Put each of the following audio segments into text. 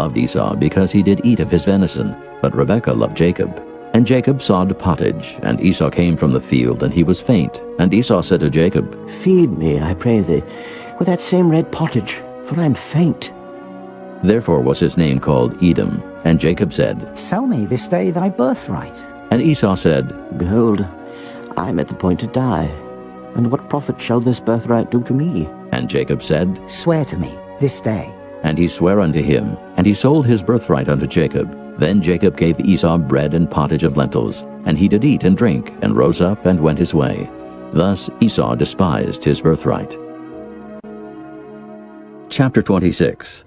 loved Esau because he did eat of his venison, but Rebekah loved Jacob. And Jacob sawed pottage, and Esau came from the field, and he was faint. And Esau said to Jacob, Feed me, I pray thee, with that same red pottage, for I am faint. Therefore was his name called Edom. And Jacob said, Sell me this day thy birthright. And Esau said, Behold, I am at the point to die, and what profit shall this birthright do to me? And Jacob said, Swear to me this day. And he sware unto him, and he sold his birthright unto Jacob. Then Jacob gave Esau bread and pottage of lentils, and he did eat and drink, and rose up and went his way. Thus Esau despised his birthright. Chapter 26.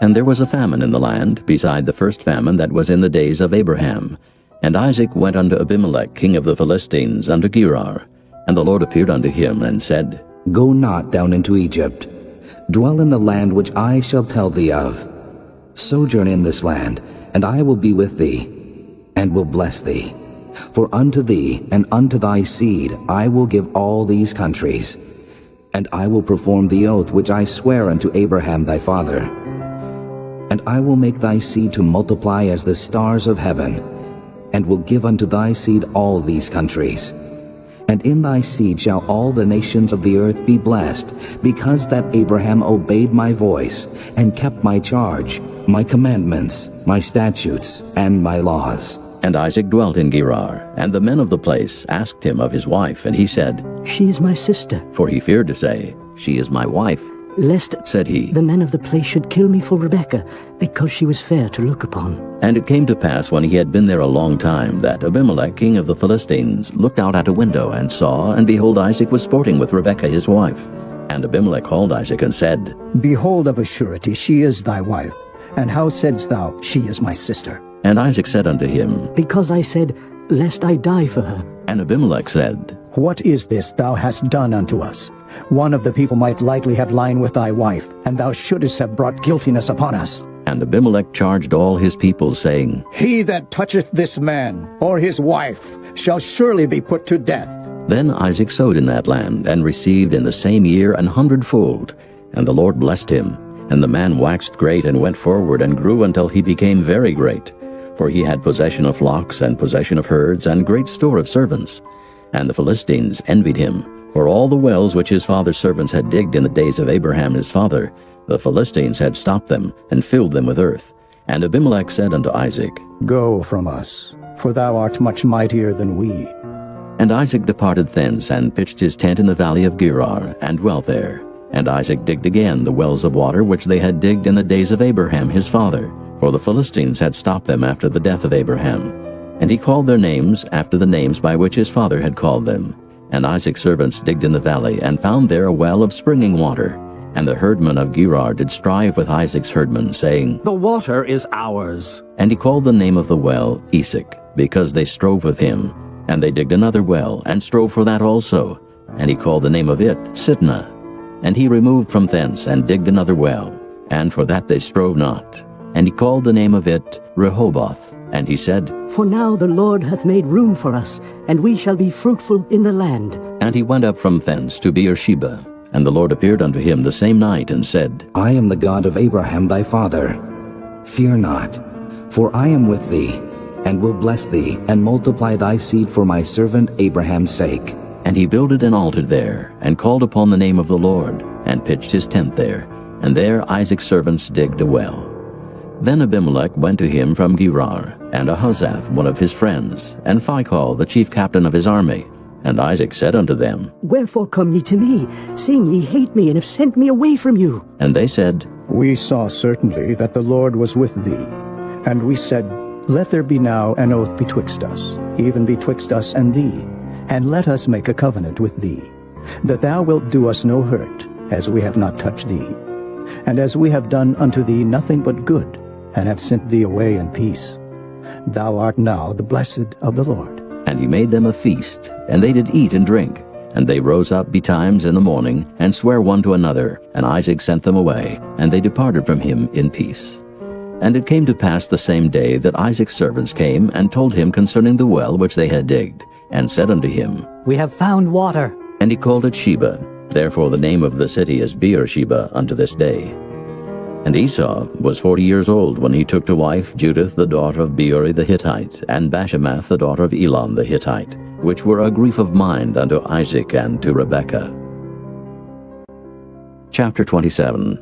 And there was a famine in the land, beside the first famine that was in the days of Abraham. And Isaac went unto Abimelech king of the Philistines unto Gerar. And the Lord appeared unto him, and said, Go not down into Egypt. Dwell in the land which I shall tell thee of. Sojourn in this land, and I will be with thee, and will bless thee. For unto thee and unto thy seed I will give all these countries. And I will perform the oath which I sware unto Abraham thy father. And I will make thy seed to multiply as the stars of heaven, and will give unto thy seed all these countries. And in thy seed shall all the nations of the earth be blessed, because that Abraham obeyed my voice, and kept my charge, my commandments, my statutes, and my laws. And Isaac dwelt in Gerar, and the men of the place asked him of his wife, and he said, She is my sister. For he feared to say, She is my wife. Lest, said he, the men of the place should kill me for Rebekah, because she was fair to look upon. And it came to pass, when he had been there a long time, that Abimelech king of the Philistines looked out at a window, and saw, and behold, Isaac was sporting with Rebekah his wife. And Abimelech called Isaac, and said, Behold, of a surety she is thy wife. And how saidst thou, She is my sister? And Isaac said unto him, Because I said, Lest I die for her. And Abimelech said, What is this thou hast done unto us? One of the people might lightly have lain with thy wife, and thou shouldest have brought guiltiness upon us. And Abimelech charged all his people, saying, He that toucheth this man, or his wife, shall surely be put to death. Then Isaac sowed in that land, and received in the same year 100-fold. And the Lord blessed him. And the man waxed great, and went forward, and grew until he became very great. For he had possession of flocks, and possession of herds, and great store of servants. And the Philistines envied him, for all the wells which his father's servants had digged in the days of Abraham his father, the Philistines had stopped them, and filled them with earth. And Abimelech said unto Isaac, Go from us, for thou art much mightier than we. And Isaac departed thence, and pitched his tent in the valley of Gerar, and dwelt there. And Isaac digged again the wells of water which they had digged in the days of Abraham his father, for the Philistines had stopped them after the death of Abraham. And he called their names after the names by which his father had called them. And Isaac's servants digged in the valley, and found there a well of springing water. And the herdmen of Gerar did strive with Isaac's herdmen, saying, The water is ours. And he called the name of the well Esek, because they strove with him. And they digged another well, and strove for that also. And he called the name of it Sitnah. And he removed from thence, and digged another well, and for that they strove not. And he called the name of it Rehoboth. And he said, For now the Lord hath made room for us, and we shall be fruitful in the land. And he went up from thence to Beersheba. And the Lord appeared unto him the same night, and said, I am the God of Abraham thy father. Fear not, for I am with thee, and will bless thee, and multiply thy seed for my servant Abraham's sake. And he builded an altar there, and called upon the name of the Lord, and pitched his tent there. And there Isaac's servants digged a well. Then Abimelech went to him from Gerar, and Ahuzzath one of his friends, and Phicol the chief captain of his army. And Isaac said unto them, Wherefore come ye to me, seeing ye hate me, and have sent me away from you? And they said, We saw certainly that the Lord was with thee. And we said, Let there be now an oath betwixt us, even betwixt us and thee, and let us make a covenant with thee, that thou wilt do us no hurt, as we have not touched thee, and as we have done unto thee nothing but good, and have sent thee away in peace. Thou art now the blessed of the Lord. And he made them a feast, and they did eat and drink. And they rose up betimes in the morning, and sware one to another. And Isaac sent them away, and they departed from him in peace. And it came to pass the same day that Isaac's servants came, and told him concerning the well which they had digged, and said unto him, We have found water. And he called it Sheba. Therefore the name of the city is Beersheba unto this day. And Esau was 40 years old when he took to wife Judith the daughter of Beori the Hittite, and Bashemath the daughter of Elon the Hittite, which were a grief of mind unto Isaac and to Rebekah. Chapter 27.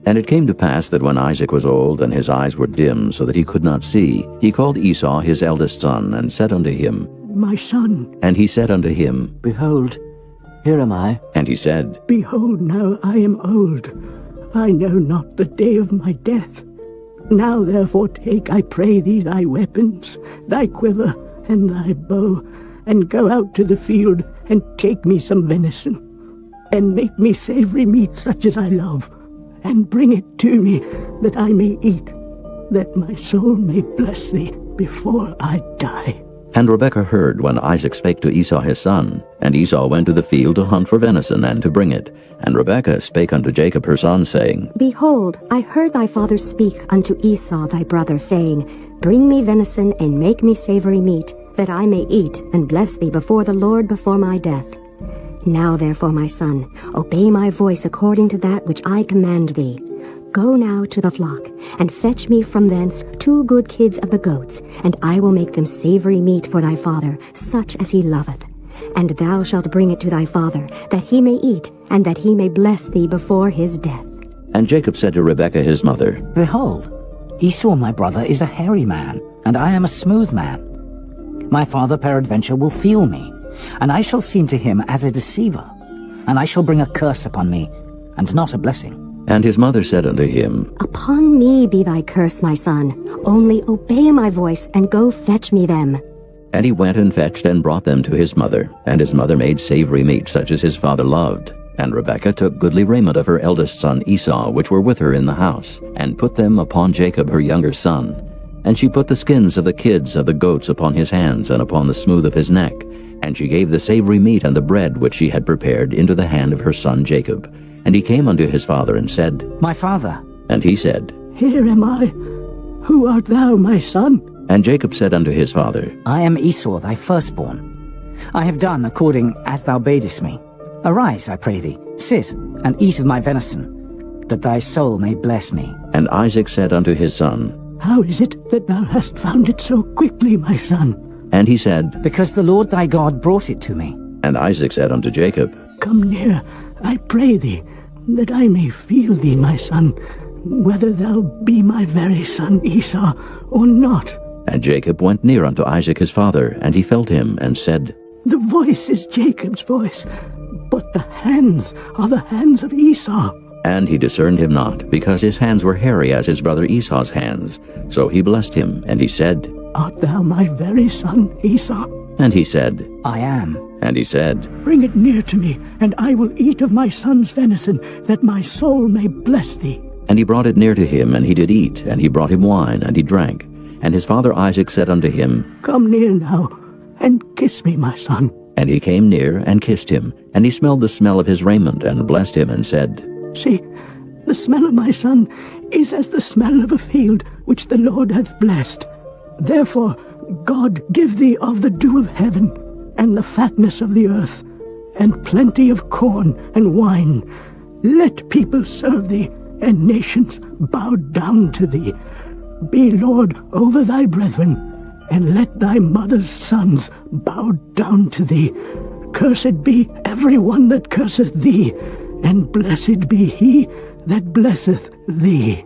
And it came to pass that when Isaac was old, and his eyes were dim, so that he could not see, he called Esau his eldest son, and said unto him, My son. And he said unto him, Behold, here am I. And he said, Behold, now I am old. I know not the day of my death. Now therefore take, I pray thee, thy weapons, thy quiver, and thy bow, and go out to the field, and take me some venison, and make me savory meat such as I love, and bring it to me, that I may eat, that my soul may bless thee before I die. And Rebekah heard when Isaac spake to Esau his son. And Esau went to the field to hunt for venison, and to bring it. And Rebekah spake unto Jacob her son, saying, Behold, I heard thy father speak unto Esau thy brother, saying, Bring me venison, and make me savory meat, that I may eat, and bless thee before the Lord before my death. Now therefore, my son, obey my voice according to that which I command thee. Go now to the flock, and fetch me from thence 2 good kids of the goats, and I will make them savory meat for thy father, such as he loveth. And thou shalt bring it to thy father, that he may eat, and that he may bless thee before his death. And Jacob said to Rebekah his mother, Behold, Esau my brother is a hairy man, and I am a smooth man. My father peradventure will feel me, and I shall seem to him as a deceiver, and I shall bring a curse upon me, and not a blessing. And his mother said unto him, Upon me be thy curse, my son. Only obey my voice, and go fetch me them. And he went and fetched and brought them to his mother. And his mother made savory meat such as his father loved. And Rebekah took goodly raiment of her eldest son Esau, which were with her in the house, and put them upon Jacob her younger son. And she put the skins of the kids of the goats upon his hands, and upon the smooth of his neck. And she gave the savory meat and the bread which she had prepared into the hand of her son Jacob. And he came unto his father and said, My father. And he said, Here am I. Who art thou, my son? And Jacob said unto his father, I am Esau thy firstborn. I have done according as thou badest me. Arise, I pray thee, sit, and eat of my venison, that thy soul may bless me. And Isaac said unto his son, How is it that thou hast found it so quickly, my son? And he said, Because the Lord thy God brought it to me. And Isaac said unto Jacob, Come near, I pray thee, that I may feel thee, my son, whether thou be my very son Esau or not. And Jacob went near unto Isaac his father, and he felt him, and said, The voice is Jacob's voice, but the hands are the hands of Esau. And he discerned him not, because his hands were hairy as his brother Esau's hands. So he blessed him, and he said, Art thou my very son Esau? And he said, I am. And he said, Bring it near to me, and I will eat of my son's venison, that my soul may bless thee. And he brought it near to him, and he did eat, and he brought him wine, and he drank. And his father Isaac said unto him, Come near now, and kiss me, my son. And he came near, and kissed him. And he smelled the smell of his raiment, and blessed him, and said, See, the smell of my son is as the smell of a field which the Lord hath blessed. Therefore God give thee of the dew of heaven, and the fatness of the earth, and plenty of corn and wine. Let people serve thee, and nations bow down to thee. Be Lord over thy brethren, and let thy mother's sons bow down to thee. Cursed be every one that curseth thee, and blessed be he that blesseth thee.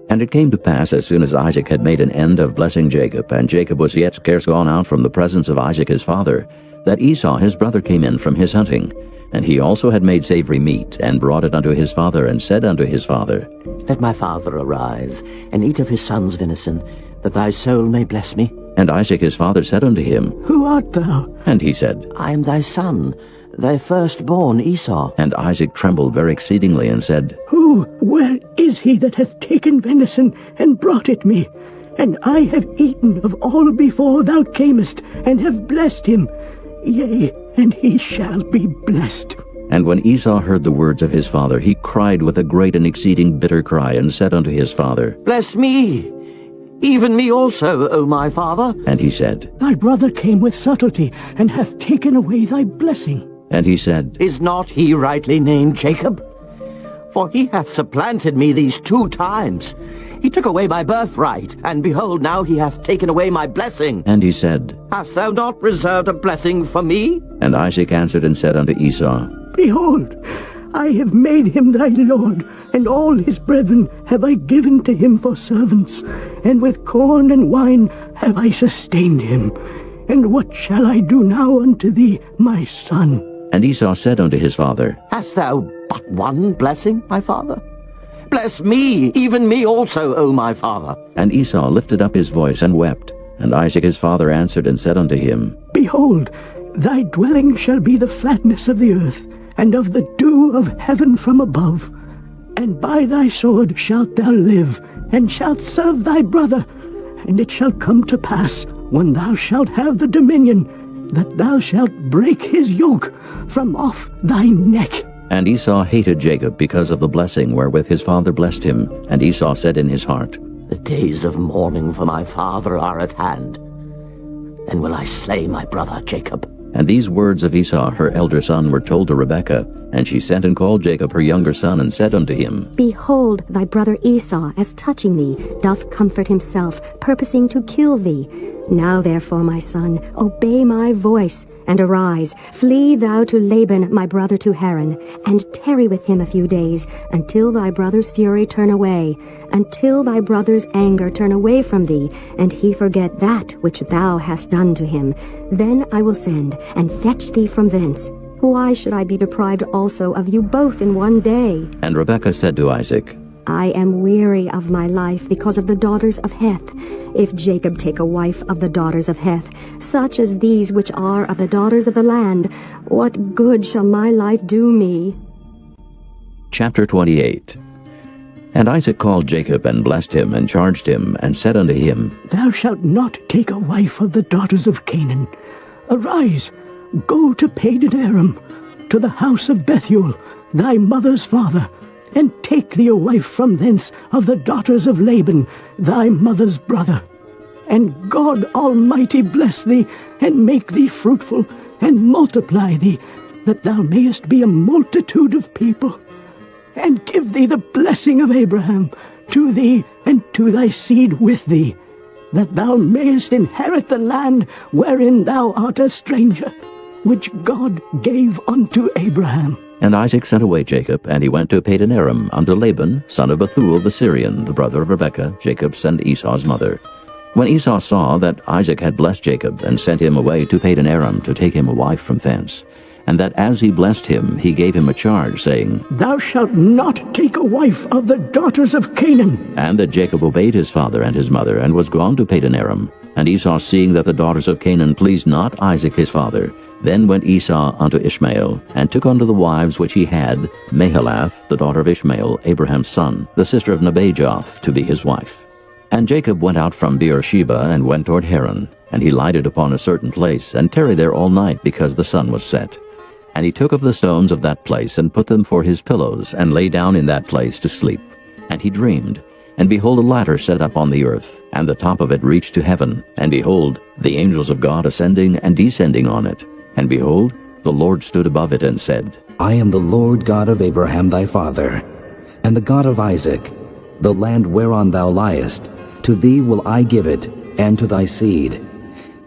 And it came to pass, as soon as Isaac had made an end of blessing Jacob, and Jacob was yet scarce gone out from the presence of Isaac his father, that Esau his brother came in from his hunting. And he also had made savory meat, and brought it unto his father, and said unto his father, Let my father arise, and eat of his son's venison, that thy soul may bless me. And Isaac his father said unto him, Who art thou? And he said, I am thy son, thy firstborn Esau. And Isaac trembled very exceedingly, and said, Where is he that hath taken venison, and brought it me? And I have eaten of all before thou camest, and have blessed him. Yea, and he shall be blessed. And when Esau heard the words of his father, he cried with a great and exceeding bitter cry, and said unto his father, Bless me, even me also, O my father. And he said, Thy brother came with subtlety, and hath taken away thy blessing. And he said, Is not he rightly named Jacob? For he hath supplanted me these 2 times. He took away my birthright, and behold, now he hath taken away my blessing. And he said, Hast thou not reserved a blessing for me? And Isaac answered and said unto Esau, Behold, I have made him thy lord, and all his brethren have I given to him for servants, and with corn and wine have I sustained him. And what shall I do now unto thee, my son? And Esau said unto his father, Hast thou but one blessing, my father? Bless me, even me also, O my father. And Esau lifted up his voice and wept. And Isaac his father answered and said unto him, Behold, thy dwelling shall be the fatness of the earth, and of the dew of heaven from above. And by thy sword shalt thou live, and shalt serve thy brother. And it shall come to pass, when thou shalt have the dominion, that thou shalt break his yoke from off thy neck. And Esau hated Jacob because of the blessing wherewith his father blessed him. And Esau said in his heart, The days of mourning for my father are at hand. Then will I slay my brother Jacob. And these words of Esau her elder son were told to Rebekah. And she sent and called Jacob her younger son, and said unto him, Behold, thy brother Esau, as touching thee, doth comfort himself, purposing to kill thee. Now therefore, my son, obey my voice, and arise, flee thou to Laban my brother to Haran, and tarry with him a few days, until thy brother's fury turn away, until thy brother's anger turn away from thee, and he forget that which thou hast done to him. Then I will send, and fetch thee from thence. Why should I be deprived also of you both in one day? And Rebekah said to Isaac, I am weary of my life because of the daughters of Heth. If Jacob take a wife of the daughters of Heth, such as these which are of the daughters of the land, what good shall my life do me? Chapter 28. And Isaac called Jacob, and blessed him, and charged him, and said unto him, Thou shalt not take a wife of the daughters of Canaan. Arise, go to Padan Aram, to the house of Bethuel, thy mother's father, and take thee a wife from thence of the daughters of Laban, thy mother's brother. And God Almighty bless thee, and make thee fruitful, and multiply thee, that thou mayest be a multitude of people. And give thee the blessing of Abraham, to thee and to thy seed with thee, that thou mayest inherit the land wherein thou art a stranger, which God gave unto Abraham. And Isaac sent away Jacob, and he went to Padan Aram unto Laban, son of Bethuel the Syrian, the brother of Rebekah, Jacob's and Esau's mother. When Esau saw that Isaac had blessed Jacob, and sent him away to Padan Aram to take him a wife from thence, and that as he blessed him, he gave him a charge, saying, Thou shalt not take a wife of the daughters of Canaan. And that Jacob obeyed his father and his mother, and was gone to Padan Aram. And Esau, seeing that the daughters of Canaan pleased not Isaac his father, then went Esau unto Ishmael, and took unto the wives which he had Mahalath, the daughter of Ishmael, Abraham's son, the sister of Nebajoth, to be his wife. And Jacob went out from Beersheba, and went toward Haran. And he lighted upon a certain place, and tarried there all night, because the sun was set. And he took of the stones of that place, and put them for his pillows, and lay down in that place to sleep. And he dreamed, and behold, a ladder set up on the earth, and the top of it reached to heaven. And behold, the angels of God ascending and descending on it. And behold, the Lord stood above it, and said, I am the Lord God of Abraham thy father, and the God of Isaac. The land whereon thou liest, to thee will I give it, and to thy seed.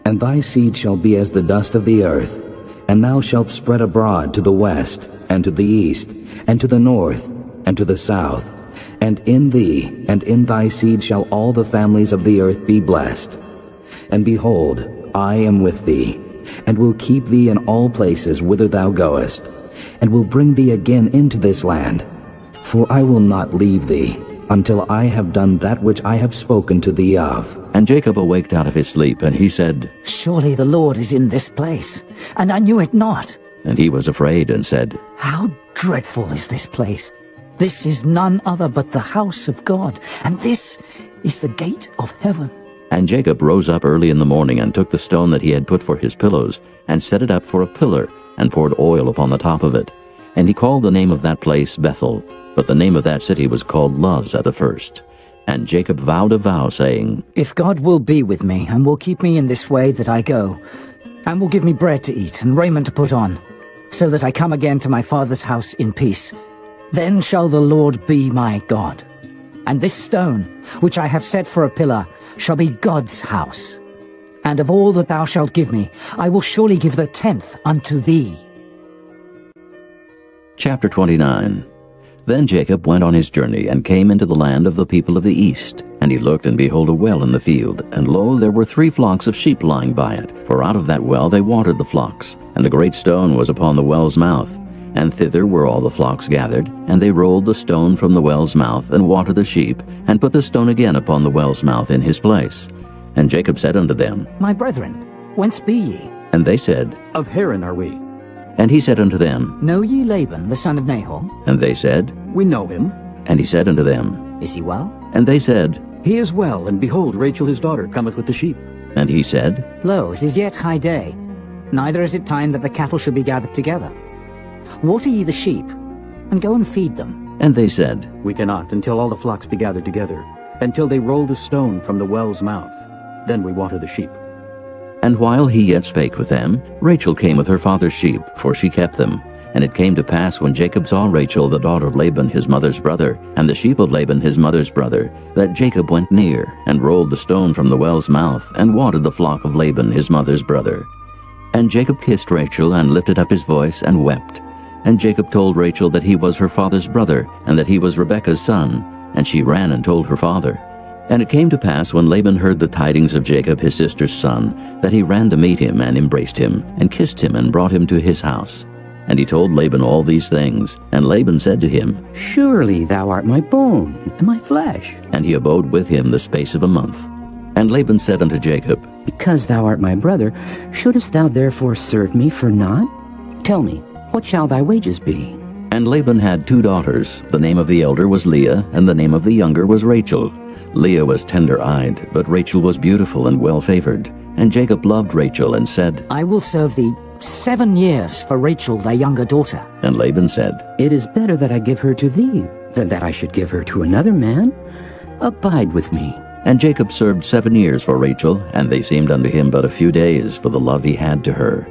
And thy seed shall be as the dust of the earth, and thou shalt spread abroad to the west, and to the east, and to the north, and to the south. And in thee and in thy seed shall all the families of the earth be blessed. And behold, I am with thee, and will keep thee in all places whither thou goest, and will bring thee again into this land. For I will not leave thee, until I have done that which I have spoken to thee of. And Jacob awaked out of his sleep, and he said, Surely the Lord is in this place, and I knew it not. And he was afraid, and said, How dreadful is this place! This is none other but the house of God, and this is the gate of heaven. And Jacob rose up early in the morning, and took the stone that he had put for his pillows, and set it up for a pillar, and poured oil upon the top of it. And he called the name of that place Bethel, but the name of that city was called Luz at the first. And Jacob vowed a vow, saying, If God will be with me, and will keep me in this way that I go, and will give me bread to eat, and raiment to put on, so that I come again to my father's house in peace, Then shall the Lord be my God, and this stone, which I have set for a pillar, shall be God's house. And of all that thou shalt give me, I will surely give the 10th unto thee. Chapter 29. Then Jacob went on his journey, and came into the land of the people of the east. And he looked, and behold, a well in the field. And lo, there were 3 flocks of sheep lying by it. For out of that well they watered the flocks. And a great stone was upon the well's mouth. And thither were all the flocks gathered. And they rolled the stone from the well's mouth, and watered the sheep, and put the stone again upon the well's mouth in his place. And Jacob said unto them, My brethren, whence be ye? And they said, Of Haran are we. And he said unto them, Know ye Laban, the son of Nahor? And they said, We know him. And he said unto them, Is he well? And they said, He is well, and behold, Rachel his daughter cometh with the sheep. And he said, Lo, it is yet high day, neither is it time that the cattle should be gathered together. Water ye the sheep, and go and feed them. And they said, We cannot until all the flocks be gathered together, until they roll the stone from the well's mouth. Then we water the sheep. And while he yet spake with them, Rachel came with her father's sheep, for she kept them. And it came to pass, when Jacob saw Rachel the daughter of Laban his mother's brother, and the sheep of Laban his mother's brother, that Jacob went near, and rolled the stone from the well's mouth, and watered the flock of Laban his mother's brother. And Jacob kissed Rachel, and lifted up his voice, and wept. And Jacob told Rachel that he was her father's brother, and that he was Rebekah's son. And she ran and told her father. And it came to pass, when Laban heard the tidings of Jacob his sister's son, that he ran to meet him, and embraced him, and kissed him, and brought him to his house. And he told Laban all these things. And Laban said to him, Surely thou art my bone, and my flesh. And he abode with him the space of a month. And Laban said unto Jacob, Because thou art my brother, shouldest thou therefore serve me for naught? Tell me, what shall thy wages be? And Laban had 2 daughters. The name of the elder was Leah, and the name of the younger was Rachel. Leah was tender-eyed, but Rachel was beautiful and well-favored. And Jacob loved Rachel, and said, I will serve thee 7 years for Rachel thy younger daughter. And Laban said, It is better that I give her to thee, than that I should give her to another man. Abide with me. And Jacob served 7 years for Rachel, and they seemed unto him but a few days for the love he had to her.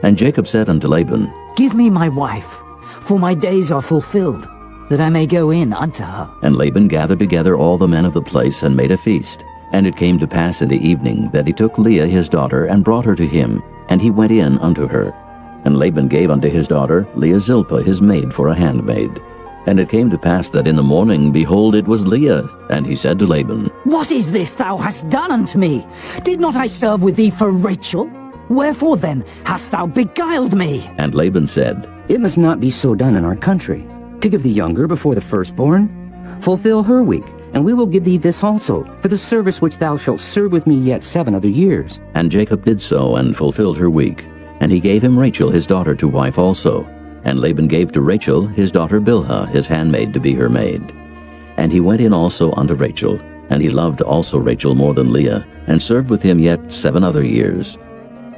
And Jacob said unto Laban, Give me my wife, for my days are fulfilled, that I may go in unto her. And Laban gathered together all the men of the place, and made a feast. And it came to pass in the evening, that he took Leah his daughter, and brought her to him, and he went in unto her. And Laban gave unto his daughter Leah Zilpah his maid for a handmaid. And it came to pass that in the morning, behold, it was Leah. And he said to Laban, What is this thou hast done unto me? Did not I serve with thee for Rachel? Wherefore then hast thou beguiled me? And Laban said, It must not be so done in our country, to give the younger before the firstborn. Fulfill her week, and we will give thee this also, for the service which thou shalt serve with me yet 7 other years. And Jacob did so, and fulfilled her week. And he gave him Rachel his daughter to wife also. And Laban gave to Rachel his daughter Bilhah his handmaid to be her maid. And he went in also unto Rachel, and he loved also Rachel more than Leah, and served with him yet 7 other years.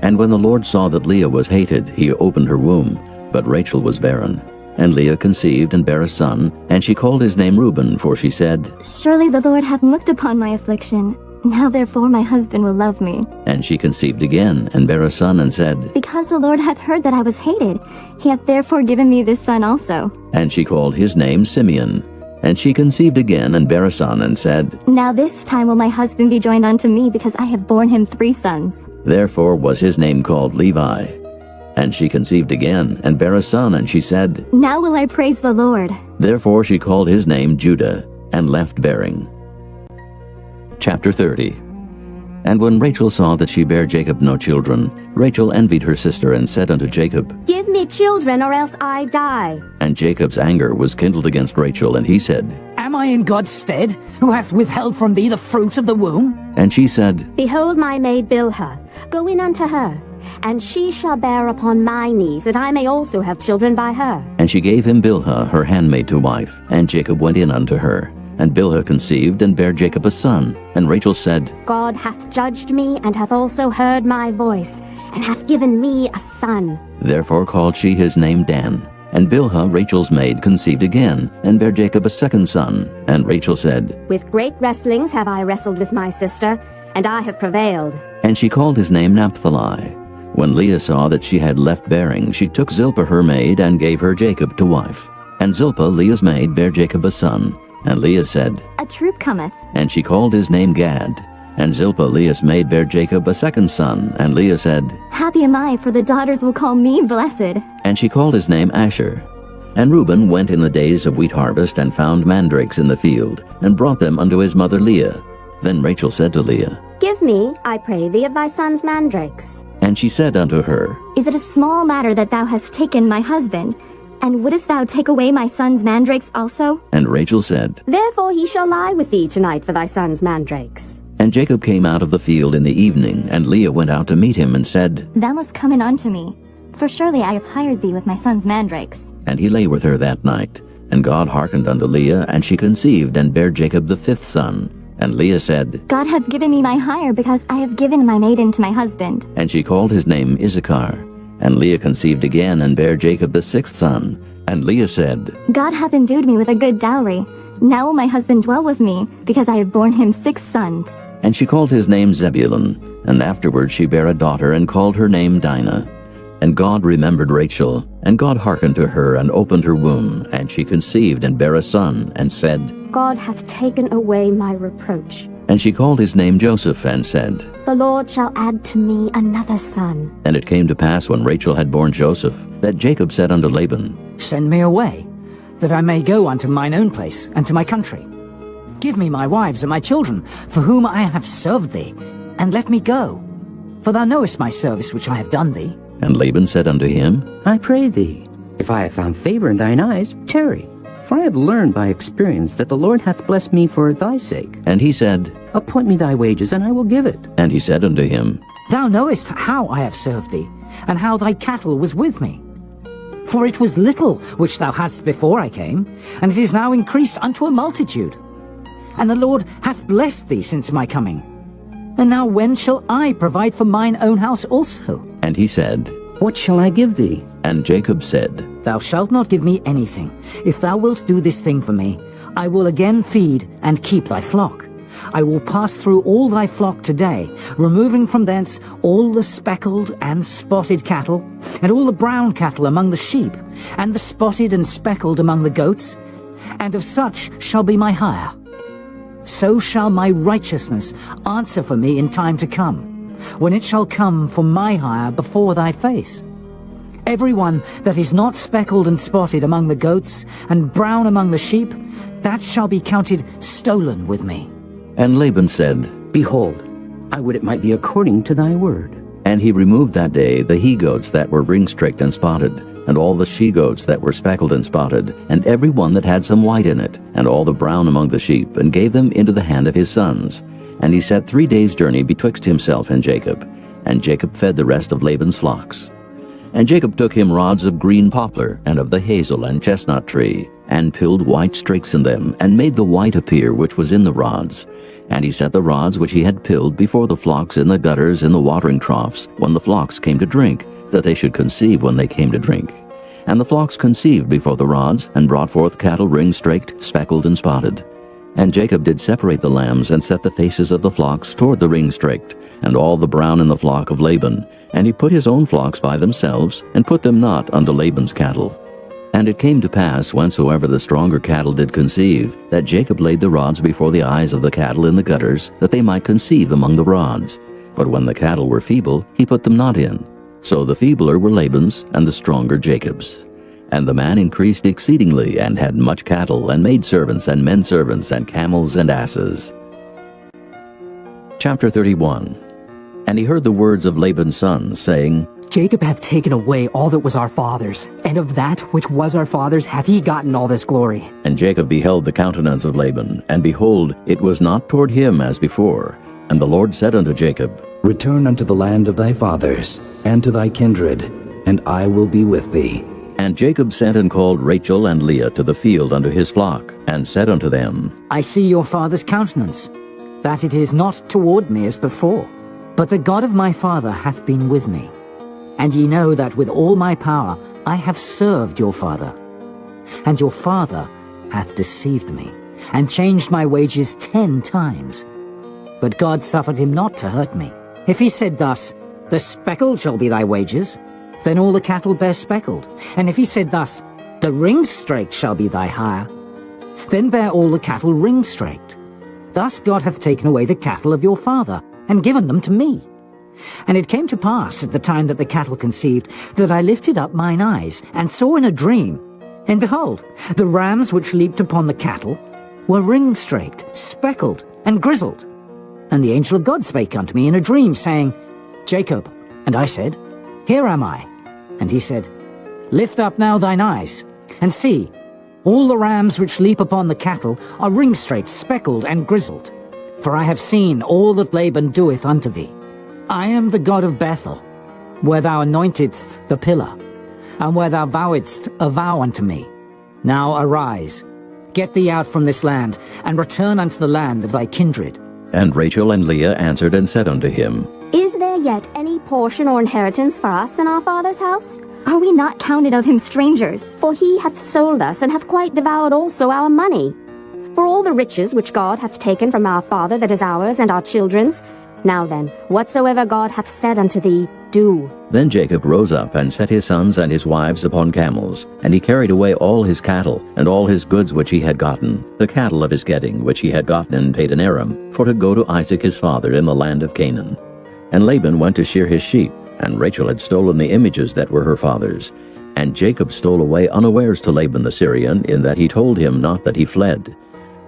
And when the Lord saw that Leah was hated, he opened her womb, but Rachel was barren. And Leah conceived and bare a son, and she called his name Reuben, for she said, Surely the Lord hath looked upon my affliction. Now therefore my husband will love me. And she conceived again, and bare a son, and said, Because the Lord hath heard that I was hated, he hath therefore given me this son also. And she called his name Simeon. And she conceived again, and bare a son, and said, Now this time will my husband be joined unto me, because I have borne him 3 sons. Therefore was his name called Levi. And she conceived again, and bare a son, and she said, Now will I praise the Lord. Therefore she called his name Judah, and left bearing. Chapter 30. And when Rachel saw that she bare Jacob no children, Rachel envied her sister, and said unto Jacob, Give me children, or else I die. And Jacob's anger was kindled against Rachel, and he said, Am I in God's stead, who hath withheld from thee the fruit of the womb? And she said, Behold my maid Bilhah, go in unto her, and she shall bear upon my knees, that I may also have children by her. And she gave him Bilhah her handmaid to wife, and Jacob went in unto her. And Bilhah conceived, and bare Jacob a son. And Rachel said, God hath judged me, and hath also heard my voice, and hath given me a son. Therefore called she his name Dan. And Bilhah, Rachel's maid, conceived again, and bare Jacob a second son. And Rachel said, With great wrestlings have I wrestled with my sister, and I have prevailed. And she called his name Naphtali. When Leah saw that she had left bearing, she took Zilpah her maid, and gave her Jacob to wife. And Zilpah, Leah's maid, bare Jacob a son. And Leah said, A troop cometh. and she called his name Gad. And Zilpah, Leah's maid, bare Jacob a second son. And Leah said, Happy am I, for the daughters will call me blessed. and she called his name Asher. And Reuben went in the days of wheat harvest, and found mandrakes in the field, and brought them unto his mother Leah. Then Rachel said to Leah, Give me, I pray thee, of thy son's mandrakes. and she said unto her, Is it a small matter that thou hast taken my husband? And wouldest thou take away my son's mandrakes also? and Rachel said, Therefore he shall lie with thee tonight for thy son's mandrakes. and Jacob came out of the field in the evening, and Leah went out to meet him, and said, Thou must come in unto me, for surely I have hired thee with my son's mandrakes. and he lay with her that night. And God hearkened unto Leah, and she conceived, and bare Jacob the fifth son. And Leah said, God hath given me my hire, because I have given my maiden to my husband. and she called his name Issachar. And Leah conceived again, and bare Jacob the sixth son. And Leah said, God hath endued me with a good dowry. Now will my husband dwell with me, because I have borne him 6 sons. and she called his name Zebulun. And afterward she bare a daughter, and called her name Dinah. And God remembered Rachel, and God hearkened to her, and opened her womb, and she conceived, and bare a son, and said, God hath taken away my reproach. and she called his name Joseph, and said, The Lord shall add to me another son. and it came to pass, when Rachel had borne Joseph, that Jacob said unto Laban, Send me away, that I may go unto mine own place and to my country. Give me my wives and my children, for whom I have served thee, and let me go. For thou knowest my service which I have done thee. and Laban said unto him, I pray thee, if I have found favor in thine eyes, tarry. For I have learned by experience that the Lord hath blessed me for thy sake. and he said, Appoint me thy wages, and I will give it. and he said unto him, Thou knowest how I have served thee, and how thy cattle was with me. For it was little which thou hadst before I came, and it is now increased unto a multitude. And the Lord hath blessed thee since my coming. And now when shall I provide for mine own house also? and he said, What shall I give thee? and Jacob said, Thou shalt not give me anything. If thou wilt do this thing for me, I will again feed and keep thy flock. I will pass through all thy flock today, removing from thence all the speckled and spotted cattle, and all the brown cattle among the sheep, and the spotted and speckled among the goats, and of such shall be my hire. So shall my righteousness answer for me in time to come, when it shall come for my hire before thy face. Every one that is not speckled and spotted among the goats, and brown among the sheep, that shall be counted stolen with me. and Laban said, Behold, I would it might be according to thy word. and he removed that day the he-goats that were ring-streaked and spotted, and all the she-goats that were speckled and spotted, and every one that had some white in it, and all the brown among the sheep, and gave them into the hand of his sons. And he set 3 days' journey betwixt himself and Jacob, and Jacob fed the rest of Laban's flocks. And Jacob took him rods of green poplar, and of the hazel and chestnut tree, and pilled white streaks in them, and made the white appear which was in the rods. And he set the rods which he had pilled before the flocks in the gutters in the watering troughs, when the flocks came to drink, that they should conceive when they came to drink. And the flocks conceived before the rods, and brought forth cattle ring-streaked, speckled, and spotted. And Jacob did separate the lambs, and set the faces of the flocks toward the ring-streaked, and all the brown in the flock of Laban. And he put his own flocks by themselves, and put them not unto Laban's cattle. And it came to pass, whensoever the stronger cattle did conceive, that Jacob laid the rods before the eyes of the cattle in the gutters, that they might conceive among the rods. But when the cattle were feeble, he put them not in. So the feebler were Laban's, and the stronger Jacob's. And the man increased exceedingly, and had much cattle, and maidservants, and menservants, and camels, and asses. Chapter 31. And he heard the words of Laban's sons, saying, Jacob hath taken away all that was our father's, and of that which was our father's hath he gotten all this glory. And Jacob beheld the countenance of Laban, and behold, it was not toward him as before. And the Lord said unto Jacob, Return unto the land of thy fathers, and to thy kindred, and I will be with thee. And Jacob sent and called Rachel and Leah to the field unto his flock, and said unto them, I see your father's countenance, that it is not toward me as before. But the God of my father hath been with me. And ye know that with all my power I have served your father. And your father hath deceived me, and changed my wages 10 times. But God suffered him not to hurt me. If he said thus, The speckled shall be thy wages, then all the cattle bear speckled. And if he said thus, The ring-straked shall be thy hire. Then bear all the cattle ring-straked. Thus God hath taken away the cattle of your father, and given them to me. And it came to pass at the time that the cattle conceived, that I lifted up mine eyes, and saw in a dream, and behold, the rams which leaped upon the cattle were ring-straked, speckled, and grizzled. And the angel of God spake unto me in a dream, saying, Jacob. And I said, Here am I. And he said, Lift up now thine eyes, and see, all the rams which leap upon the cattle are ring-straked, speckled, and grizzled. For I have seen all that Laban doeth unto thee. I am the God of Bethel, where thou anointedst the pillar, and where thou vowedst a vow unto me. Now arise, get thee out from this land, and return unto the land of thy kindred. And Rachel and Leah answered and said unto him, Is there yet any portion or inheritance for us in our father's house? Are we not counted of him strangers? For he hath sold us, and hath quite devoured also our money. For all the riches which God hath taken from our father, that is ours and our children's. Now then, whatsoever God hath said unto thee, do. Then Jacob rose up and set his sons and his wives upon camels, and he carried away all his cattle, and all his goods which he had gotten, the cattle of his getting which he had gotten in Padan Aram, for to go to Isaac his father in the land of Canaan. And Laban went to shear his sheep, and Rachel had stolen the images that were her father's. And Jacob stole away unawares to Laban the Syrian, in that he told him not that he fled.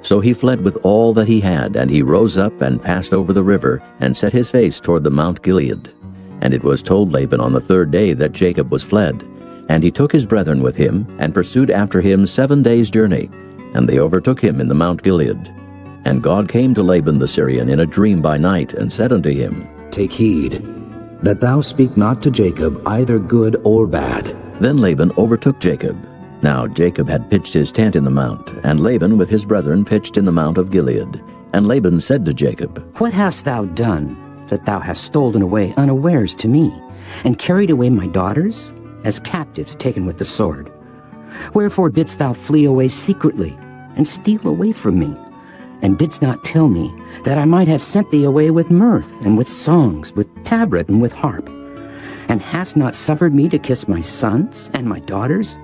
So he fled with all that he had, and he rose up and passed over the river, and set his face toward the Mount Gilead. And it was told Laban on the third day that Jacob was fled. And he took his brethren with him, and pursued after him 7 days' journey, and they overtook him in the Mount Gilead. And God came to Laban the Syrian in a dream by night, and said unto him, Take heed, that thou speak not to Jacob either good or bad. Then Laban overtook Jacob. Now Jacob had pitched his tent in the mount, and Laban with his brethren pitched in the Mount of Gilead. And Laban said to Jacob, What hast thou done, that thou hast stolen away unawares to me, and carried away my daughters, as captives taken with the sword? Wherefore didst thou flee away secretly, and steal away from me, and didst not tell me, that I might have sent thee away with mirth, and with songs, with tabret, and with harp? And hast not suffered me to kiss my sons and my daughters?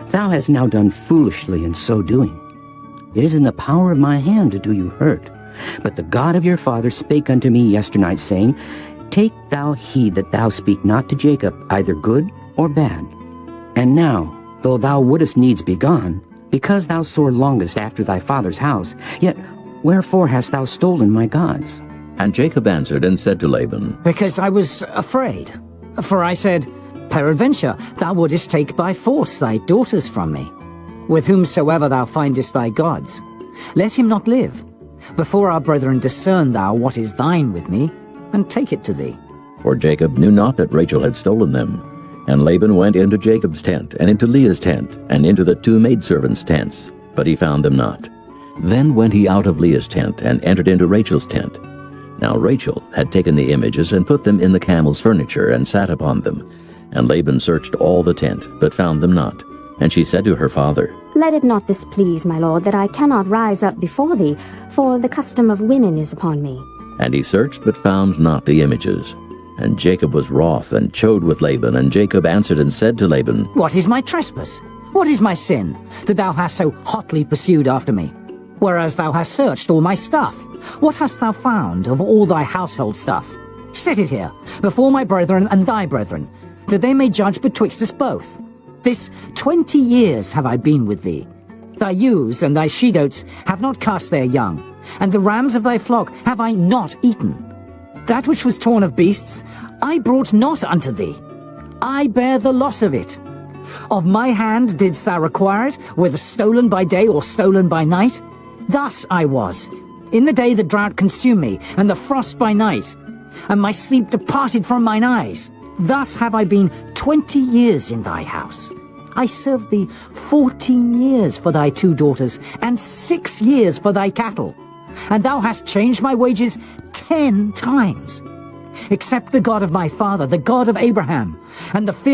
Thou hast now done foolishly in so doing. It is in the power of my hand to do you hurt. But the God of your father spake unto me yesternight, saying, Take thou heed that thou speak not to Jacob either good or bad. And now, though thou wouldest needs be gone, because thou sore longest after thy father's house, yet wherefore hast thou stolen my gods? And Jacob answered and said to Laban, Because I was afraid. For I said, Peradventure thou wouldest take by force thy daughters from me. With whomsoever thou findest thy gods, let him not live. Before our brethren discern thou what is thine with me, and take it to thee. For Jacob knew not that Rachel had stolen them. And Laban went into Jacob's tent, and into Leah's tent, and into the 2 maidservants' tents, but he found them not. Then went he out of Leah's tent, and entered into Rachel's tent. Now Rachel had taken the images, and put them in the camel's furniture, and sat upon them. And Laban searched all the tent, but found them not. And she said to her father, Let it not displease, my lord, that I cannot rise up before thee, for the custom of women is upon me. And he searched, but found not the images. And Jacob was wroth, and chode with Laban. And Jacob answered and said to Laban, What is my trespass? What is my sin, that thou hast so hotly pursued after me? Whereas thou hast searched all my stuff. What hast thou found of all thy household stuff? Set it here, before my brethren and thy brethren, that they may judge betwixt us both. This 20 years have I been with thee. Thy ewes and thy she-goats have not cast their young, and the rams of thy flock have I not eaten. That which was torn of beasts I brought not unto thee. I bear the loss of it. Of my hand didst thou require it, whether stolen by day or stolen by night? Thus I was, in the day the drought consumed me, and the frost by night, and my sleep departed from mine eyes. Thus have I been 20 years in thy house. I served thee 14 years for thy 2 daughters, and 6 years for thy cattle. And thou hast changed my wages 10 times. Except the God of my father, the God of Abraham, and the fear